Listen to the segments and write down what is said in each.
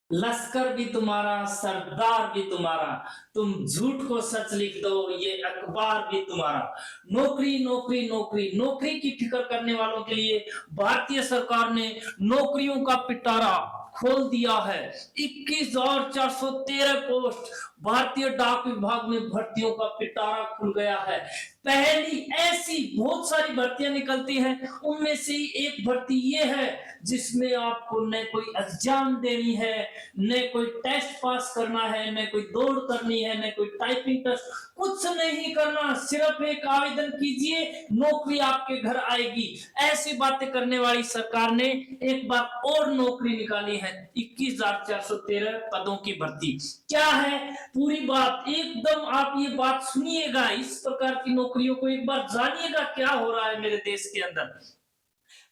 लश्कर भी तुम्हारा, सरदार भी तुम्हारा, तुम झूठ को सच लिख दो, ये अखबार भी तुम्हारा। नौकरी नौकरी नौकरी, नौकरी की फिक्र करने वालों के लिए भारतीय सरकार ने नौकरियों का पिटारा खोल दिया है। 21,413 पोस्ट, भारतीय डाक विभाग में भर्तियों का पिटारा खुल गया है। पहली ऐसी बहुत सारी भर्तियां निकलती हैं, उनमें से एक भर्ती ये है जिसमें आपको न कोई एग्जाम देनी है, न कोई टेस्ट पास करना है, न कोई दौड़ करनी है, न कोई टाइपिंग टेस्ट, कुछ नहीं करना, सिर्फ एक आवेदन कीजिए, नौकरी आपके घर आएगी। ऐसी बातें करने वाली सरकार ने एक बार और नौकरी निकाली है, 21,413 पदों की भर्ती। क्या है पूरी बात, एकदम आप ये बात सुनिएगा, इस प्रकार की नौकरियों को एक बार जानिएगा क्या हो रहा है मेरे देश के अंदर।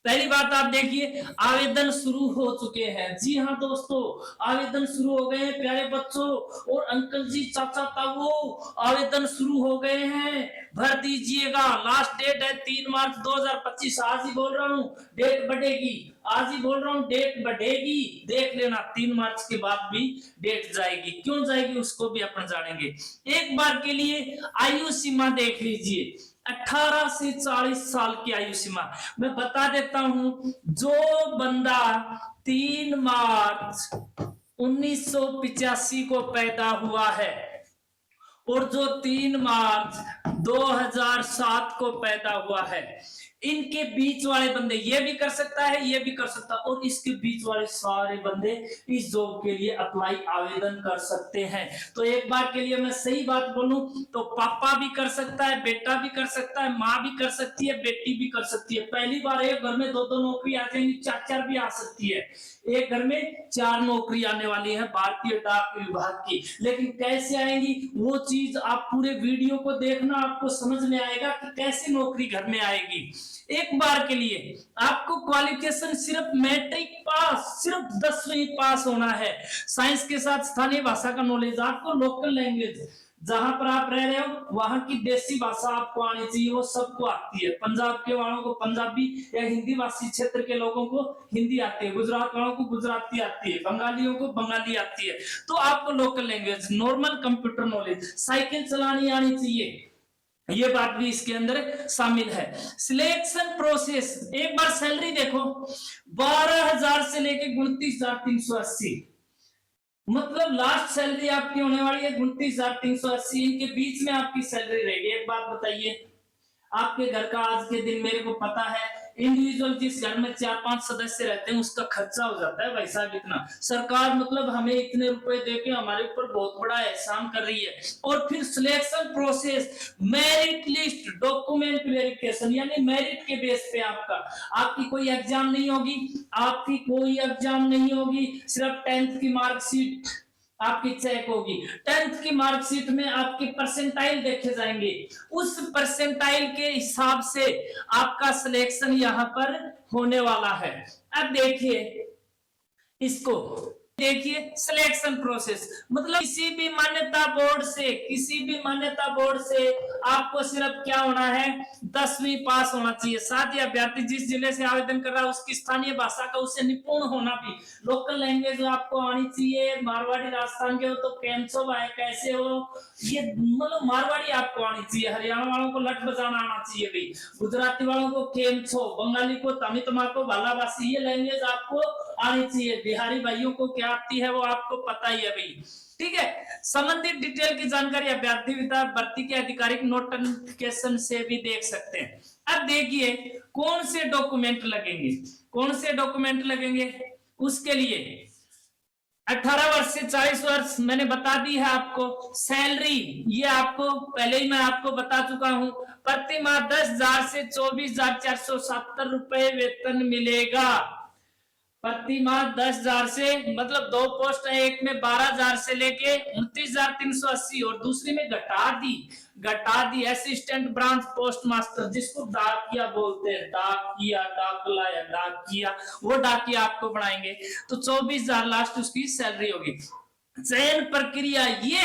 पहली बात आप देखिए, आवेदन शुरू हो चुके हैं। जी हाँ दोस्तों, आवेदन शुरू हो गए हैं प्यारे बच्चों और अंकल जी, चाचा ताऊ, आवेदन शुरू हो गए हैं, भर दीजिएगा। लास्ट डेट है 3 मार्च 2025। आज ही बोल रहा हूँ डेट बढ़ेगी, आज ही बोल रहा हूँ डेट बढ़ेगी, देख लेना 3 मार्च के बाद भी डेट जाएगी। क्यों जाएगी उसको भी अपन जानेंगे। एक बार के लिए आयु सीमा देख लीजिए, 18 से 40 साल की आयु सीमा। मैं बता देता हूं, जो बंदा 3 मार्च 1985 को पैदा हुआ है और जो 3 मार्च 2007 को पैदा हुआ है, इनके बीच वाले बंदे, ये भी कर सकता है, ये भी कर सकता है, और इसके बीच वाले सारे बंदे इस जॉब के लिए अप्लाई आवेदन कर सकते हैं। तो एक बार के लिए मैं सही बात बोलूं तो पापा भी कर सकता है, बेटा भी कर सकता है, माँ भी कर सकती है, बेटी भी कर सकती है। पहली बार एक घर में 2-2 नौकरी आ जाएंगी, 4-4 भी आ सकती है। एक घर में 4 नौकरी आने वाली है भारतीय डाक विभाग की। लेकिन कैसे आएंगी वो चीज आप पूरे वीडियो को देखना, आपको समझ में आएगा कि कैसे नौकरी घर में आएगी। एक बार के लिए आपको क्वालिफिकेशन सिर्फ मैट्रिक पास, सिर्फ 10वीं पास होना है। साइंस के साथ स्थानीय भाषा का नॉलेज, आपको लोकल लैंग्वेज, जहां पर आप रह रहे हो वहां की देसी भाषा आपको आनी चाहिए, वो सबको आती है। पंजाब के वालों को पंजाबी या हिंदी भाषी क्षेत्र के लोगों को हिंदी आती है, गुजरात वालों को गुजराती आती है, बंगालियों को बंगाली आती है। तो आपको local language, normal computer knowledge, cycle चलानी आनी चाहिए, ये बात भी इसके अंदर शामिल है। सिलेक्शन प्रोसेस, एक बार सैलरी देखो, 12,000 से लेके 29,380, मतलब लास्ट सैलरी आपकी होने वाली है 29,380, इनके बीच में आपकी सैलरी रहेगी। एक बात बताइए, आपके घर का आज के दिन मेरे को पता है, इंडिविजुअल जिस घर में 4-5 सदस्य रहते हैं उसका खर्चा हो जाता है भाई साहब इतना। सरकार मतलब हमें इतने रुपए देके हमारे ऊपर बहुत बड़ा एहसान कर रही है। और फिर selection process, merit list, document verification, यानी मेरिट के बेस पे आपकी कोई एग्जाम नहीं होगी, आपकी कोई एग्जाम नहीं होगी, सिर्फ 10th की मार्कशीट आपकी चेक होगी। 10th की मार्कशीट में आपके परसेंटाइल देखे जाएंगे, उस परसेंटाइल के हिसाब से आपका सिलेक्शन यहां पर होने वाला है। अब देखिए इसको, देखिए सिलेक्शन प्रोसेस, मतलब किसी भी मान्यता बोर्ड से आपको सिर्फ क्या होना है, 10वीं पास होना चाहिए। साथ ही अभ्यर्थी जिस जिले से आवेदन कर रहा है उसकी स्थानीय भाषा का उसे निपुण होना भी, लोकल लैंग्वेज आपको आनी चाहिए। मारवाड़ी राजस्थान के हो तो कैंसो भाई कैसे हो, ये मतलब मारवाड़ी आपको आनी चाहिए। हरियाणा वालों को लट बजाना आना चाहिए भाई, गुजराती वालों को केमछो, बंगाली को तमितमा को भालाबासी, ये लैंग्वेज आपको आनी चाहिए। बिहारी भाइयों को क्या आती है वो आपको पता ही है भाई, ठीक है। संबंधित डिटेल की जानकारी अभ्यर्थी भर्ती के आधिकारिक नोटिफिकेशन से भी देख सकते हैं। अब देखिए कौन से डॉक्यूमेंट लगेंगे, कौन से डॉक्यूमेंट लगेंगे, उसके लिए 18 वर्ष से 40 वर्ष मैंने बता दी है आपको। सैलरी ये आपको पहले ही मैं आपको बता चुका हूं, प्रति माह 10,000 से 24,470 रुपए वेतन मिलेगा। प्रति माह 10,000 से, मतलब 2 पोस्ट है, एक में 12,000 से लेके 29,380 और दूसरी में घटा दी असिस्टेंट ब्रांच पोस्ट मास्टर, जिसको डाकिया बोलते हैं, डाकिया, डाकला या डाकिया, वो डाकिया आपको बनाएंगे। तो 24,000 लास्ट उसकी सैलरी होगी। चयन प्रक्रिया ये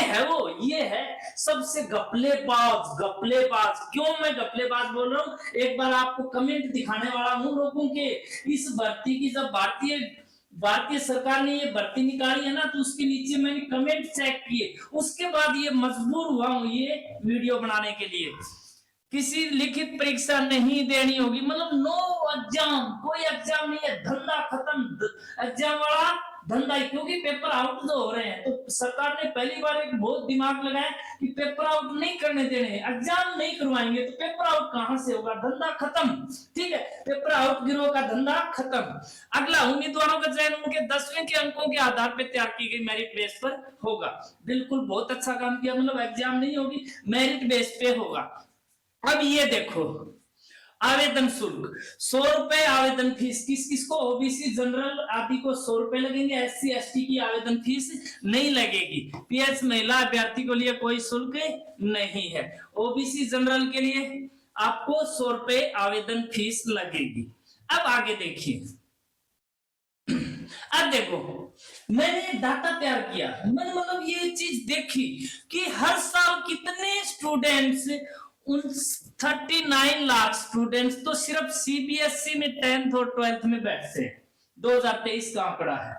है सबसे गपलेबाज। क्यों मैं गपलेबाज बोल रहा हूं, एक बार आपको कमेंट दिखाने वाला हूं लोगों के। इस भर्ती की जब भारतीय भारतीय सरकार ने ये भर्ती निकाली है ना, तो उसके नीचे मैंने कमेंट चेक किए, उसके बाद ये मजबूर हुआ हूं ये वीडियो बनाने के लिए। किसी लिखित परीक्षा नहीं देनी होगी, मतलब नो एग्जाम, कोई एग्जाम नहीं है, धंधा खत्म, एग्जाम वाला धंधा ही, क्योंकि पेपर आउट जो हो रहे हैं, तो सरकार ने पहली बार एक बहुत दिमाग लगाया कि पेपर आउट नहीं करने देने, एग्जाम नहीं करवाएंगे तो पेपर आउट कहां से होगा, धंधा खत्म। ठीक है, पेपर आउट गिरोह का धंधा खत्म। अगला, उम्मीदवारों का चयन उनके 10वीं के अंकों के आधार पर तैयार की गई मेरिट बेस पर होगा। बिल्कुल बहुत अच्छा काम किया, मतलब एग्जाम नहीं होगी, मेरिट बेस पे होगा। अब ये देखो, आवेदन शुल्क 100 रुपए आवेदन फीस, किस किसको, ओबीसी जनरल आदि को 100 रुपए लगेंगे, एससी एसटी की आवेदन फीस नहीं लगेगी। पीएच महिला अभ्यर्थी के लिए कोई शुल्क नहीं है। ओबीसी जनरल के लिए आपको 100 रुपए आवेदन फीस लगेगी। अब आगे देखिए, अब देखो मैंने डाटा तैयार किया, मैंने मतलब ये चीज देखी कि हर साल कितने स्टूडेंट्स, 39 लाख स्टूडेंट्स तो सिर्फ सीबीएसई में 10th और 12th में बैठते हैं। 2023 का आंकड़ा है,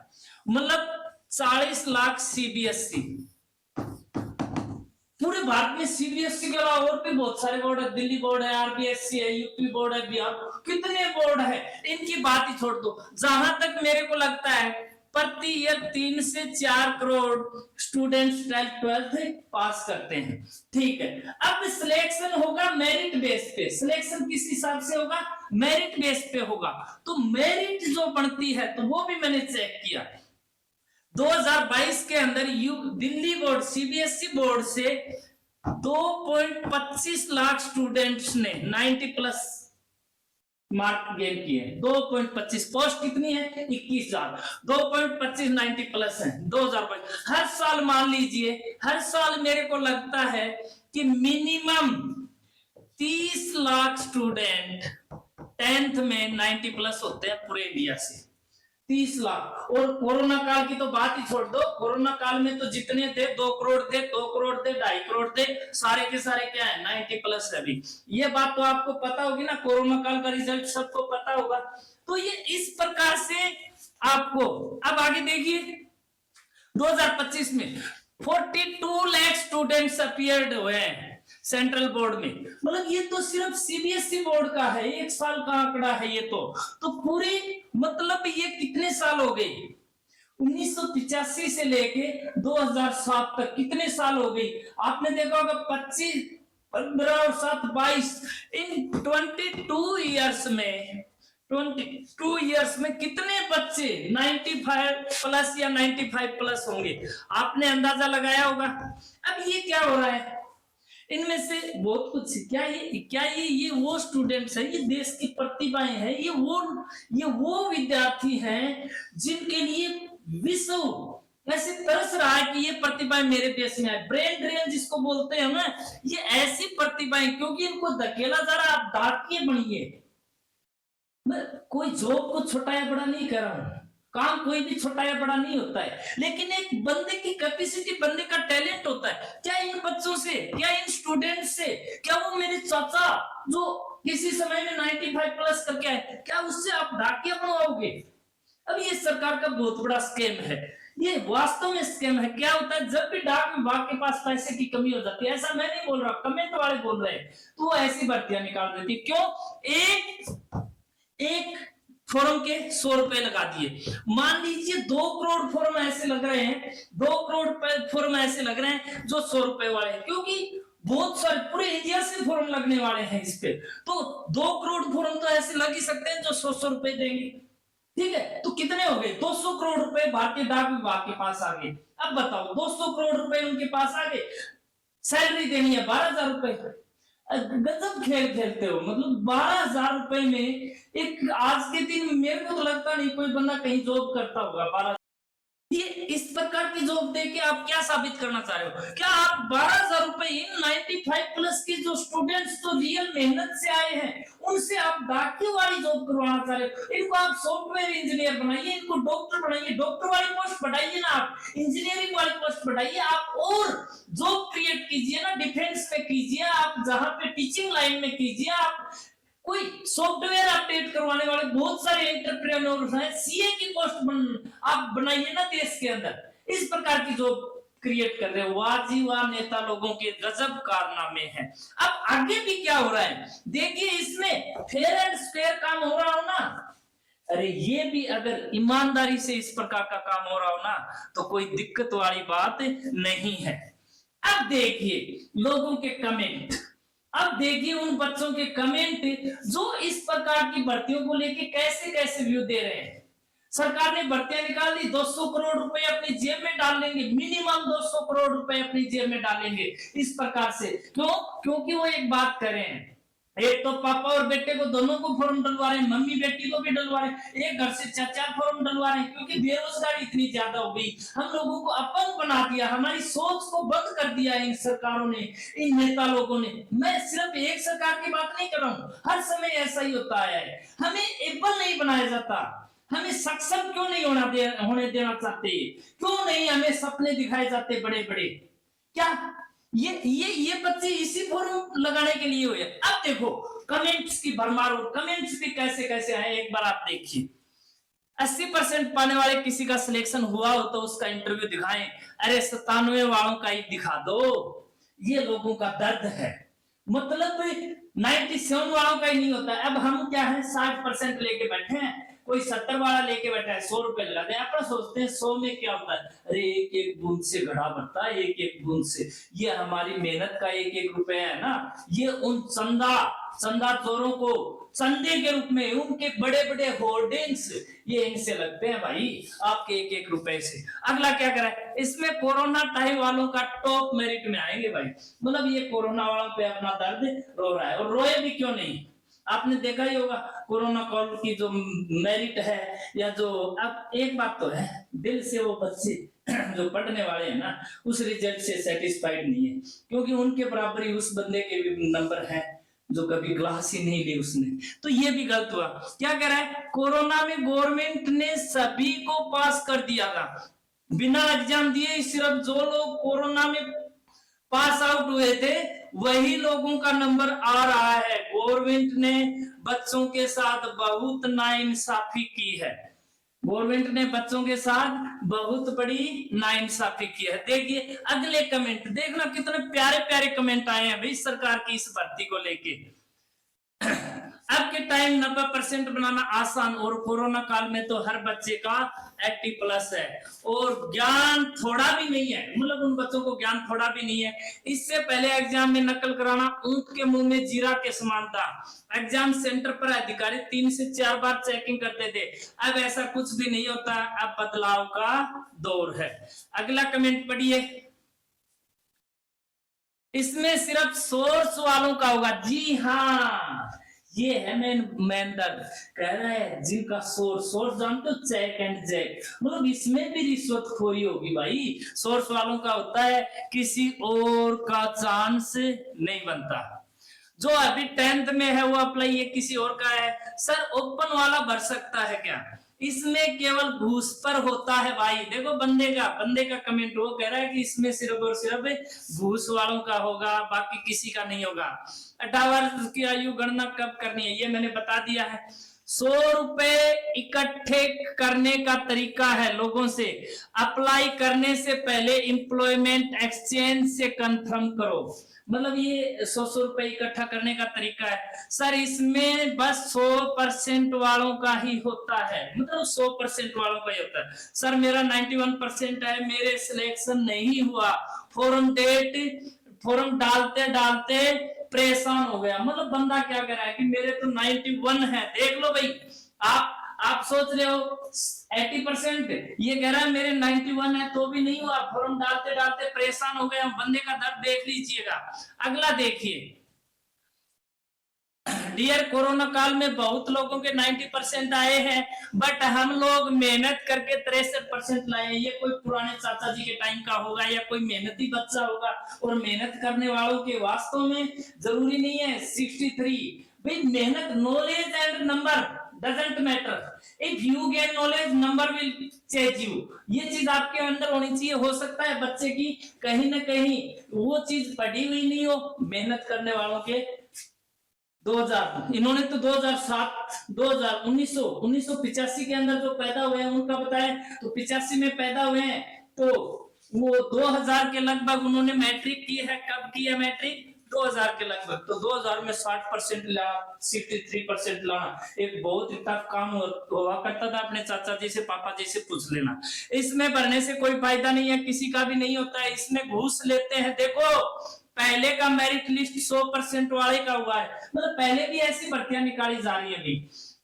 मतलब 40 लाख सीबीएसई। पूरे भारत में सीबीएसई के अलावा और भी बहुत सारे बोर्ड है, दिल्ली बोर्ड है, आरबीएसई है, यूपी बोर्ड है, बिहार, कितने बोर्ड है, इनकी बात ही छोड़ दो। जहां तक मेरे को लगता है प्रति ईयर 3 से 4 करोड़ स्टूडेंट्स 12th पास करते हैं। ठीक है, अब सिलेक्शन होगा मेरिट बेस पे। सिलेक्शन किस हिसाब से होगा, मेरिट बेस पे होगा। तो मेरिट जो बनती है तो वो भी मैंने चेक किया। 2022 के अंदर दिल्ली बोर्ड सीबीएसई बोर्ड से 2.25 लाख स्टूडेंट्स ने 90+ मार्क गेन किए। 2.25, पोस्ट कितनी है, 21,000, 2.25 90+ है 2022। हर साल मान लीजिए, हर साल मेरे को लगता है कि मिनिमम 30 लाख स्टूडेंट 10th में 90+ होते हैं पूरे इंडिया से, 30 लाख। और कोरोना काल की तो बात ही छोड़ दो, कोरोना काल में तो जितने थे 2 करोड़ थे, 2 करोड़ थे, 2.5 करोड़ थे, सारे के सारे क्या है 90+ है अभी। ये बात तो आपको पता होगी ना, कोरोना काल का रिजल्ट सबको पता होगा। तो ये इस प्रकार से आपको, अब आगे देखिए 2025 में 42 लाख स्टूडेंट्स अपीयर्ड हुए हैं सेंट्रल बोर्ड में। मतलब ये तो सिर्फ सीबीएसई बोर्ड का है, एक साल का आंकड़ा है ये तो पूरी, मतलब ये कितने साल हो गए, 1985 से लेके 2007 तक कितने साल हो गई। आपने देखा होगा 25, 15 और 7, 22, इन 22 इयर्स में कितने बच्चे 95+ या 95+ होंगे, आपने अंदाजा लगाया होगा। अब ये क्या हो रहा है, इनमें से बहुत कुछ, क्या ये वो स्टूडेंट्स है, ये देश की प्रतिभाएं हैं, ये वो विद्यार्थी हैं जिनके लिए विश्व ऐसे तरस रहा है कि ये प्रतिभाएं मेरे देश में आए। ब्रेन ड्रेन जिसको बोलते हैं ना, ये ऐसी प्रतिभाएं, क्योंकि इनको धकेला जा रहा, आप डाकिए बनिए। मैं कोई जॉब को छोटा या बड़ा नहीं कर रहा हूं, काम कोई भी छोटा या बड़ा नहीं होता है, लेकिन एक बंदे की कैपेसिटी, बंदे का टैलेंट होता है। क्या इन बच्चों से, क्या इन स्टूडेंट से, क्या वो मेरे चाचा जो किसी समय में 95+ करके आए, क्या उससे आप डाकिया बनवाओगे? अब ये सरकार का बहुत बड़ा स्कैम है, ये वास्तव में स्कैम है। क्या होता है, जब भी डाक विभाग के पास पैसे की कमी हो जाती है, ऐसा मैं नहीं बोल रहा, कमेंट वाले बोल रहे हैं, तो वो ऐसी भर्तियां निकाल देती है। क्यों? एक फॉर्म के 100 रुपए लगा दिए। मान लीजिए 2 करोड़ फॉर्म ऐसे लग रहे हैं, 2 करोड़ फॉर्म ऐसे लग रहे हैं जो 100 रुपए वाले हैं, क्योंकि बहुत सारे पूरे इंडिया से फॉर्म लगने वाले हैं इस पे, तो 2 करोड़ फॉर्म तो ऐसे लग ही सकते हैं जो 100 रुपए देंगे। ठीक है, तो कितने हो गए, 200 करोड़ रुपए भारतीय डाक विभाग के पास आ गए। अब बताओ, 200 करोड़ रुपए उनके पास आ गए, सैलरी देनी है 12,000 रुपए। गजब खेल खेलते हो, मतलब 12,000 रुपए में एक, आज के दिन मेरे को तो लगता नहीं कोई बंदा कहीं जॉब करता होगा 12। ये इस प्रकार की जॉब देके आप क्या साबित करना चाह रहे हो? क्या आप 12,000 रुपए इन 95+ के जो स्टूडेंट्स तो रियल मेहनत से आए हैं, उनसे आप डाकियों वाली जॉब करवाना चाह रहे हो? इनको आप सॉफ्टवेयर इंजीनियर बनाइए, इनको डॉक्टर बनाइए, डॉक्टर वाली पोस्ट बढ़ाइए ना, आप इंजीनियरिंग वाली पोस्ट बढ़ाइए, आप और जॉब क्रिएट कीजिए ना, डिफेंस पे कीजिए, आप जहां पे टीचिंग लाइन में कीजिए, आप कोई सॉफ्टवेयर अपडेट करवाने वाले बहुत सारे एंटरप्रेन्योर हैं, सीए की पोस्ट आप बनाइए ना देश के अंदर, इस प्रकार की जॉब क्रिएट कर रहे हो। वाह जी वाह, नेता लोगों के गजब कारनामे हैं। अब आगे भी क्या हो रहा है देखिए, इसमें फेयर एंड स्क्वायर काम हो रहा हो ना, अरे ये भी अगर ईमानदारी से इस प्रकार का काम हो रहा हो ना, तो कोई दिक्कत वाली बात नहीं है। अब देखिए लोगों के कमेंट, अब देखिए उन बच्चों के कमेंट जो इस प्रकार की भर्तियों को लेके कैसे कैसे व्यू दे रहे हैं। सरकार ने भर्तियां निकाल दी, 200 करोड़ रुपए अपनी जेब में डाल लेंगे, मिनिमम 200 करोड़ रुपए अपनी जेब में डालेंगे इस प्रकार से। क्यों? क्योंकि वो एक बात कर रहे हैं, एक तो पापा और बेटे को दोनों को फॉर्म डलवा रहे हैं, मम्मी बेटी को भी डलवा रहे हैं, एक घर से 4-4 फॉर्म डलवा रहे हैं, क्योंकि बेरोजगारी इतनी ज्यादा हो गई, हम लोगों को अपंग बना दिया, हमारी सोच को बंद कर दिया इन सरकारों ने, इन नेता लोगों ने। मैं सिर्फ एक सरकार की बात नहीं कर रहा हूं, हर समय ऐसा ही होता है। हमें एबल नहीं बनाया जाता, हमें सक्षम क्यों नहीं होने देना चाहते, क्यों नहीं हमें सपने दिखाए जाते बड़े बड़े। क्या ये बच्चे इसी फॉर्म लगाने के लिए हुए। अब देखो कमेंट्स की भरमार, और कमेंट्स भी कैसे कैसे आए एक बार आप देखिए। 80% पाने वाले किसी का सिलेक्शन हुआ हो तो उसका इंटरव्यू दिखाएं, अरे 97 वालों का ही दिखा दो, ये लोगों का दर्द है। मतलब 97 वालों का ही नहीं होता। अब हम क्या है 60% लेके बैठे हैं, कोई 70 वाला लेके बैठा है, 100 रुपए लगा दे। अपन सोचते हैं 100 में क्या होता है, अरे एक एक बूंद से घड़ा भरता है, एक एक बूंद से, ये हमारी मेहनत का एक एक रुपया है ना, ये उन चंदा चोरों को चंदे के रूप में, उनके बड़े बड़े होर्डिंग्स ये इनसे लगते हैं भाई, आपके एक एक रुपए से। अगला क्या करा है, इसमें कोरोना टाइम वालों का टॉप मेरिट में आएंगे भाई। मतलब ये कोरोना वालों पे अपना दर्द रो रहा है, और रोए भी क्यों नहीं। आपने देखा ही होगा कोरोना कॉल की जो मेरिट है, या जो, अब एक बात तो है, दिल से वो बच्चे जो पढ़ने वाले हैं ना, उस रिजल्ट से सेटिस्फाइड नहीं है, क्योंकि उनके बराबर ही उस बंदे के भी नंबर हैं जो कभी क्लास ही नहीं ली उसने। तो ये भी गलत हुआ। क्या कह रहा है, कोरोना में गवर्नमेंट ने सभी को पास कर दिया था बिना एग्जाम दिए, सिर्फ जो लोग कोरोना में पास आउट हुए थे वही लोगों का नंबर आ रहा है। गवर्नमेंट ने बच्चों के साथ बहुत नाइंसाफी की है, गवर्नमेंट ने बच्चों के साथ बहुत बड़ी नाइंसाफी की है। देखिए अगले कमेंट देखना, कितने प्यारे प्यारे कमेंट आए हैं भाई सरकार की इस भर्ती को लेके। अब के टाइम 90% बनाना आसान, और कोरोना काल में तो हर बच्चे का 80+ है, और ज्ञान थोड़ा भी नहीं है, मतलब उन बच्चों को ज्ञान थोड़ा भी नहीं है। इससे पहले एग्जाम में नकल कराना ऊंट के मुंह में जीरा के समान था। एग्जाम सेंटर पर अधिकारी 3 से 4 बार चेकिंग करते थे, अब ऐसा कुछ भी नहीं होता, अब बदलाव का दौर है। अगला कमेंट पढ़िए, इसमें सिर्फ सोर्स वालों का होगा। जी हाँ, ये है मेन दर्द। कह रहा है जिनका सोर्स जानते हो, चेक एंड जैक, मतलब इसमें भी रिश्वतखोरी होगी भाई। सोर्स वालों का होता है किसी और का चांस नहीं बनता। जो अभी 10th में है वो अप्लाई ये किसी और का है। सर ओपन वाला भर सकता है क्या? इसमें केवल घूस पर होता है भाई। देखो बंदे का कमेंट वो कह रहा है कि इसमें सिर्फ और सिर्फ घूस वालों का होगा, बाकी किसी का नहीं होगा। 18 वर्ष की आयु गणना कब करनी है ये मैंने बता दिया है। 100 रुपए इकट्ठे करने का तरीका है लोगों से। अप्लाई करने से पहले एम्प्लॉयमेंट एक्सचेंज से कंफर्म करो। मतलब ये 100 रुपए इकट्ठा करने का तरीका है। सर इसमें बस 100% वालों का ही होता है, मतलब 100% वालों का ही होता है। सर मेरा 91% है, मेरे सिलेक्शन नहीं हुआ, फॉर्म डालते डालते परेशान हो गया। मतलब बंदा क्या कह रहा है कि मेरे तो 91 है। देख लो भाई, आप सोच रहे हो 80%, ये कह रहा है मेरे 91 है तो भी नहीं हुआ, फॉर्म डालते डालते परेशान हो गया। बंदे का दर्द देख लीजिएगा। अगला देखिए, डियर कोरोना काल में बहुत लोगों के 90% आए हैं, बट हम लोग मेहनत करके 63% लाए। ये कोई पुराने चाचा जी के टाइम का होगा या कोई मेहनती बच्चा होगा। और मेहनत करने वालों के वास्तव में जरूरी नहीं है 63। भाई मेहनत, knowledge and number doesn't matter. If you gain knowledge, number will change you. ये चीज आपके अंदर होनी चाहिए। हो सकता है बच्चे की कहीं ना कहीं वो चीज पढ़ी हुई नहीं हो, मेहनत करने वालों के 2000, इन्होंने तो 2007 2000 1985 के अंदर जो पैदा हुए हैं उनका बताया, तो 85 में पैदा हुए हैं तो वो 2000 के लगभग उन्होंने मैट्रिक की है। कब की है मैट्रिक? 2000 के लगभग। तो 2000 में 60% लाना, 63% लाना एक बहुत ही टफ काम हुआ करता था। अपने चाचा जी से, पापा जी से पूछ लेना। इसमें भरने से कोई फायदा नहीं है, किसी का भी नहीं होता है, इसमें घूस लेते हैं। देखो पहले का मेरिट लिस्ट 100% वाले का हुआ है, मतलब पहले भी ऐसी भर्तियां निकाली जा रही है। अभी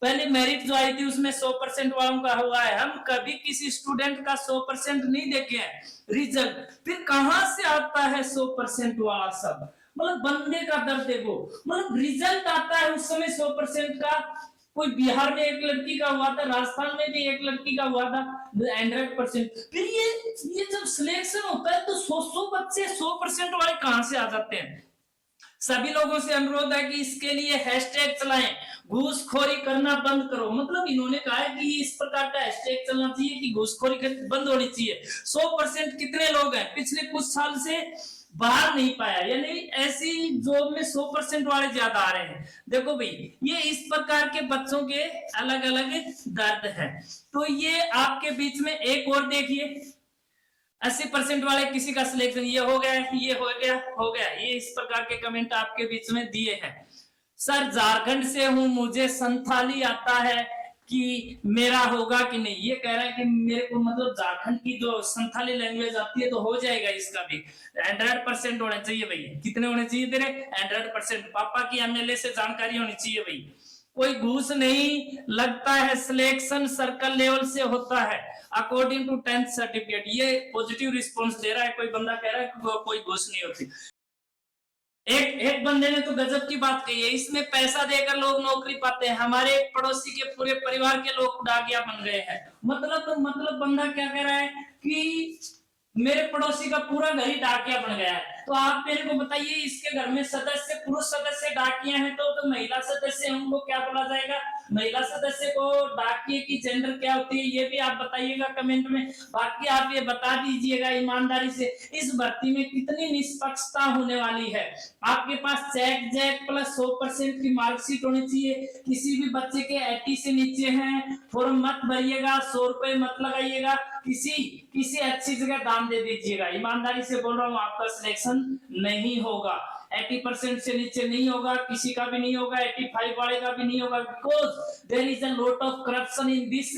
पहले मेरिट जो आई थी उसमें 100% वालों का हुआ है। हम कभी किसी स्टूडेंट का 100% नहीं देखे हैं रिजल्ट। फिर कहां से आता है 100% वाला सब? मतलब बंदे का दर्द देखो, मतलब रिजल्ट आता है उस समय 100% का। कोई बिहार में एक लड़की का हुआ था, राजस्थान में भी एक लड़की का हुआ था 100%। फिर ये जब सिलेक्शन होता है तो 100 बच्चे 100% वाले कहां से आ जाते हैं? सभी लोगों से अनुरोध है कि इसके लिए हैशटैग चलाएं, घूसखोरी करना बंद करो। मतलब इन्होंने कहा है कि इस प्रकार का हैशटैग चलना चाहिए कि घूसखोरी बंद होनी चाहिए। 100% कितने लोग हैं पिछले कुछ साल से बाहर नहीं पाया, यानी ऐसी जॉब में 100% वाले ज्यादा आ रहे हैं। देखो भाई ये इस प्रकार के बच्चों के अलग अलग दर्द है। तो ये आपके बीच में एक और देखिए, 80% वाले किसी का सिलेक्शन ये हो गया, ये हो गया, ये इस प्रकार के कमेंट आपके बीच में दिए हैं। सर झारखंड से हूं, मुझे संथाली आता है कि मेरा होगा कि नहीं। ये कह रहा है कि मेरे को मतलब झारखंड की जो संथाली लैंग्वेज आती है तो हो जाएगा इसका भी। 100% होने चाहिए भाई। कितने होने चाहिए तेरे? 100%। पापा की एमएलए से जानकारी होनी चाहिए भाई। कोई घूस नहीं लगता है, सिलेक्शन सर्कल लेवल से होता है अकॉर्डिंग टू 10th सर्टिफिकेट। ये पॉजिटिव रिस्पॉन्स दे रहा है। कोई बंदा कह रहा है कि कोई घूस नहीं होती। एक बंदे ने तो गजब की बात कही है, इसमें पैसा देकर लोग नौकरी पाते हैं। हमारे पड़ोसी के पूरे परिवार के लोग डाकिया बन गए हैं। मतलब बंदा क्या कह रहा है कि मेरे पड़ोसी का पूरा घर ही डाकिया बन गया है। तो आप मेरे को बताइए, इसके घर में सदस्य पुरुष सदस्य डाकिया हैं तो महिला सदस्य उनको क्या बोला जाएगा? महिला सदस्य को डाकिए की जेंडर क्या होती है ये भी आप बताइएगा कमेंट में। बाकी आप ये बता दीजिएगा ईमानदारी से, इस भर्ती में कितनी निष्पक्षता होने वाली है। आपके पास चेक जैक प्लस 100% की मार्कशीट होनी चाहिए। किसी भी बच्चे के 80 से नीचे हैं फॉर्म मत भरिएगा, 100 रुपए मत लगाइएगा, किसी अच्छी जगह दाम दे दीजिएगा। ईमानदारी से बोल रहा हूँ, आपका सिलेक्शन नहीं होगा। 80% से नीचे नहीं होगा, किसी का भी नहीं होगा, 85 वाले का भी नहीं होगा, because there is a lot of corruption in this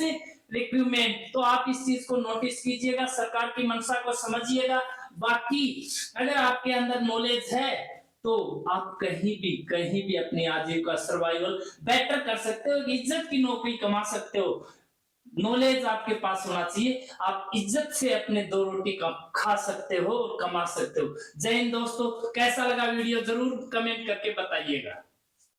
recruitment. तो आप इस चीज को नोटिस कीजिएगा, सरकार की मंशा को समझिएगा। बाकी अगर आपके अंदर नॉलेज है तो आप कहीं भी अपनी आजीविका सर्वाइवल बेटर कर सकते हो, इज्जत की नौकरी कमा सकते हो। नॉलेज आपके पास होना चाहिए, आप इज्जत से अपने 2 रोटी खा सकते हो और कमा सकते हो। जय हिंद दोस्तों, कैसा लगा वीडियो जरूर कमेंट करके बताइएगा।